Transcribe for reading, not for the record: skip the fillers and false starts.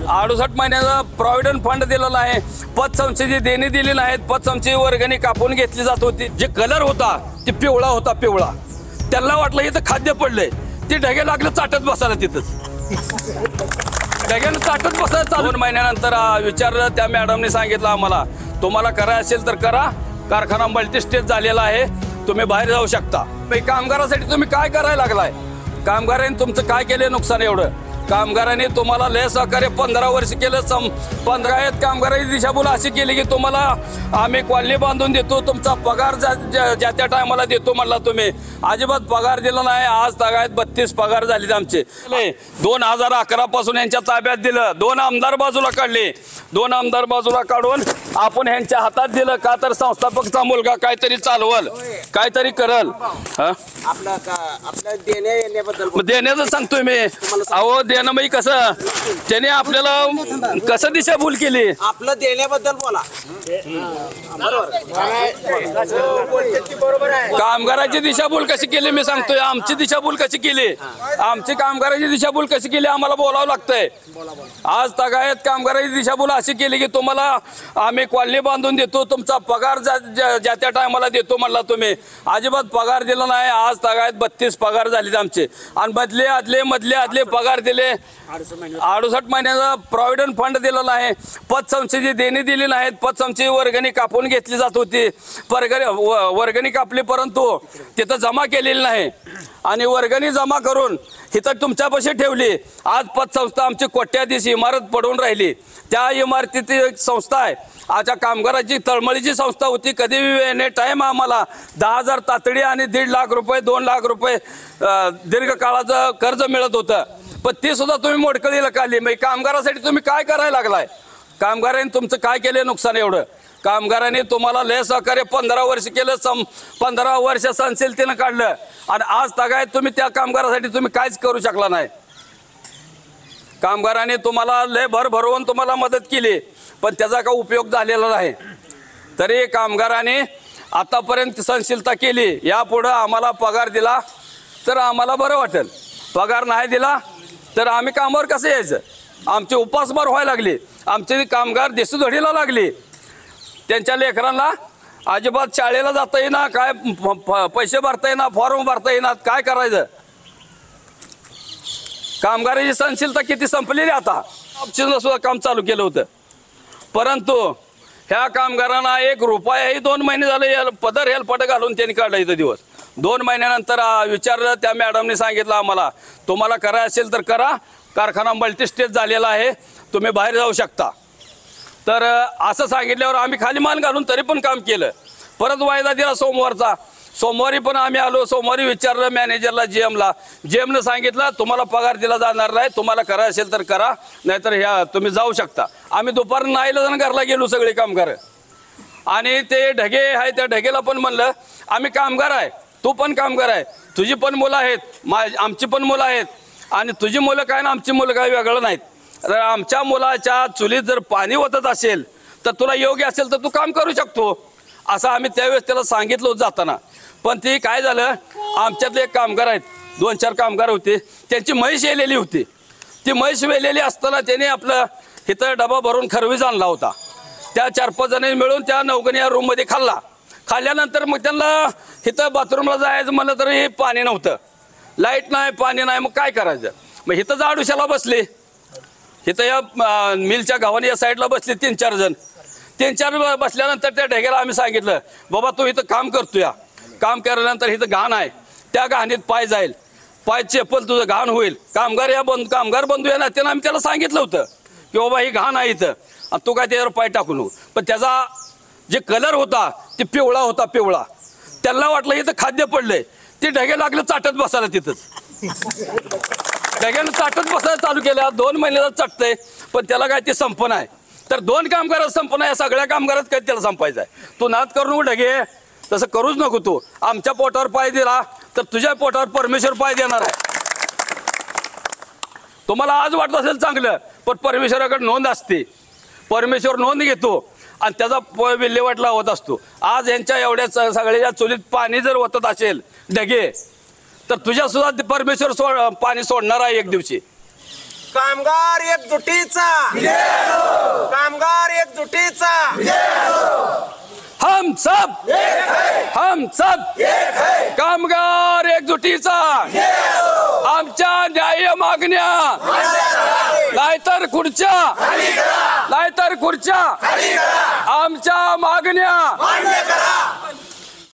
68 महिन्याचा provident fund दिलेला आहे, पतसंस्थेची देणी दिली नाहीत, पतसंस्थेची वर्गणी कापून घेतली जात होती, जे कलर होता ते पिवळा होता, पिवळा. त्यांना वाटलं इथं खाद्य पडलंय, ते ढगे लागले चाटत बसायला, तिथंच ढग्यानं चाटत बसायला. 2 महिन्यानंतर विचारलं, त्या मॅडमने सांगितलं आम्हाला, तुम्हाला करायचं असेल तर करा, कारखाना मल्टीस्टेज झालेला आहे, तुम्ही बाहेर जाऊ शकता. कामगारासाठी तुम्ही काय करायला लागलाय? कामगारांनी तुमचं काय केलं नुकसान? एवढं कामगारांनी तुम्हाला लय सहकार्य 15 वर्ष केलं. 15 कामगारांची दिशाभूल अशी केली की तुम्हाला आम्ही कॉलनी बांधून देतो, तुमचा पगार ज्या त्या टायमाला देतो म्हणला, तुम्ही अजिबात पगार दिला नाही. आज तागायत 32 पगार झाले आमचे. 2011 पासून यांच्या ताब्यात दिलं, 2 आमदार बाजूला काढले, 2 आमदार बाजूला काढून आपण ह्यांच्या हातात दिलं. का तर संस्थापकचा मुलगा काहीतरी चालवल, काहीतरी करल. देण्याचं सांगतोय मी. अहो देणं म्हणजे कसं, त्याने आपल्याला कसं दिशाभूल केली? आपलं देण्याबद्दल बोला. कामगाराची दिशाभूल कशी केली मी सांगतोय. आमची दिशाभूल कशी केली, आमची कामगाराची दिशाभूल कशी केली आम्हाला बोलावं लागतंय. आज तगायत कामगाराची दिशाभूल अशी केली की तुम्हाला आम्ही कॉलनी बांधून देतो, तुमचा पगार ज्या त्या टायमाला देतो म्हणला, तुम्ही अजिबात पगार दिला नाही. आज तगायत 32 पगार झाले आमचे, आणि मधले आदले पगार दिले. 68 महिन्याचा प्रॉव्हिडंट फंड दिलेला आहे, पतसंस्थेची देणी दिली नाहीत, पतसंस्थेची वर्गणी कापून घेतली जात होती, वर्गणी कापली परंतु तिथं जमा केलेली नाही, आणि वर्गणी जमा करून इथं तुमच्यापाशी ठेवली. आज पतसंस्था आमची कोट्याधीश इमारत पडून राहिली. त्या इमारतीची संस्था आहे, आजच्या कामगाराची तळमळीची संस्था होती. कधी एनी टाईम आम्हाला 10,000 तातडी आणि 1.5 लाख रुपये 2 लाख रुपये दीर्घकाळाचं कर्ज मिळत होतं, पण ते सुद्धा तुम्ही मोडकळीला काढली. मग कामगारासाठी तुम्ही काय करायला लागलाय? कामगारांनी तुमचं काय केलं नुकसान? एवढं कामगारांनी तुम्हाला लय सहकार्य 15 वर्ष केलं, 15 वर्ष सहनशीलतेनं काढलं, आणि आज तगायत तुम्ही त्या कामगारासाठी तुम्ही काहीच करू शकला नाही. कामगारांनी तुम्हाला लय भरभरवून तुम्हाला मदत केली, पण त्याचा काही उपयोग झालेला नाही. तरी कामगारांनी आतापर्यंत सहनशीलता केली. यापुढं आम्हाला पगार दिला तर आम्हाला बरं वाटेल, पगार नाही दिला तर आम्ही कामावर कसं यायचं? आमची उपासमार व्हायला लागली, आमचे कामगार देशोधडीला लागली. त्यांच्या लेकरांना अजिबात शाळेला जाता येईना, काय पैसे भरता येईना, फॉर्म भरता येईना, काय करायचं? कामगाराची सहनशीलता किती संपलेली. आता ऑप्शनला सुद्धा काम चालू केलं होतं, परंतु ह्या कामगारांना 1 रुपयाही 2 महिने झाले पदर हेलपट घालून त्यांनी काढला इथं दिवस. 2 महिन्यानंतर विचारलं, त्या मॅडमने सांगितलं आम्हाला, तुम्हाला करायचं असेल तर करा, कारखाना मल्टीस्टेज झालेला आहे, तुम्ही बाहेर जाऊ शकता. तर असं सांगितल्यावर आम्ही खाली मान घालून तरी पण काम केलं. परत वायदा दिला सोमवारचा. सोमवारी पण आम्ही आलो. सोमवारी विचारलं मॅनेजरला, जीएमनं सांगितलं तुम्हाला पगार दिला जाणार नाही, तुम्हाला करायचं असेल तर करा, नाहीतर ह्या तुम्ही जाऊ शकता. आम्ही दुपार 9 घरला गेलो सगळे कामगार, आणि ते ढगे आहे त्या ढगेला पण म्हणलं आम्ही कामगार आहे, तू पण कामगार आहे, तुझी पण मुलं आहेत, आमची पण मुलं आहेत, आणि तुझी मुलं काय ना आमची मुलं काय वेगळं नाहीत. तर आमच्या मुलाच्या चुलीत जर पाणी ओतत असेल तर तुला योग्य असेल तर तू काम करू शकतो, असं आम्ही त्यावेळेस त्याला सांगितलं होतं जाताना. पण ती काय झालं, आमच्यातले एक कामगार आहेत, 2-4 कामगार होते, त्यांची म्हैस वेलेली होती. ती म्हैस वेलेली असताना त्याने आपलं इथं डबा भरून खरवीज आणला होता. त्या 4-5 जणांनी मिळून त्या नौगणी या रूममध्ये खाल्ला. खाल्ल्यानंतर मग त्यांना इथं बाथरूमला जायचं म्हणलं तरी पाणी नव्हतं, लाईट नाही, पाणी नाही, मग काय करायचं? मग इथं जाडूशाला बसले, इथं या मिलच्या गावाने या साईडला बसले 3-4 जण. 3-4 बसल्यानंतर त्या ढेग्याला आम्ही सांगितलं, बाबा तू इथं काम करतोय, काम केल्यानंतर इथं घाण आहे, त्या घाणीत पाय जाईल, पाय चेपल तुझं घाण होईल. कामगार बंधू या नात्यानं आम्ही त्याला सांगितलं होतं की बाबा ही घाण आहे इथं, आणि तू काय त्याच्यावर पाय टाकू नको. पण त्याचा जे कलर होता ते पिवळा होता, पिवळा. त्यांना वाटलं इथं खाद्य पडलंय, ते ढगे लागलं चाटत बसायला. तिथंच ढग्यानं चाटत बसायला चालू केलं. 2 महिन्याला चाटतंय, पण त्याला काय ते संपण आहे. तर 2 कामगारात संपण आहे, सगळ्या कामगारात काय त्याला संपायचं आहे. तू नाद करू नको ढगे, तसं करूच नको. तू आमच्या पोटावर पाय दिला तर तुझ्या पोटावर परमेश्वर पाय देणार आहे. तुम्हाला आज वाटत असेल चांगलं, पण परमेश्वराकडे नोंद असते, परमेश्वर नोंद घेतो आणि त्याचा विल्हेवाट लावत असतो. आज यांच्या एवढ्या सगळ्या चुलीत पाणी जर ओतत असेल ढगे, तर तुझ्या सुद्धा परमेश्वर पाणी सोडणार आहे एक दिवशी. कामगार एकजुटीचा, कामगार एकजुटीचा, हम सब कामगार एकजुटीचा, आमच्या न्याय मागण्या नाहीतर खुर्च्या आमच्या मागण्या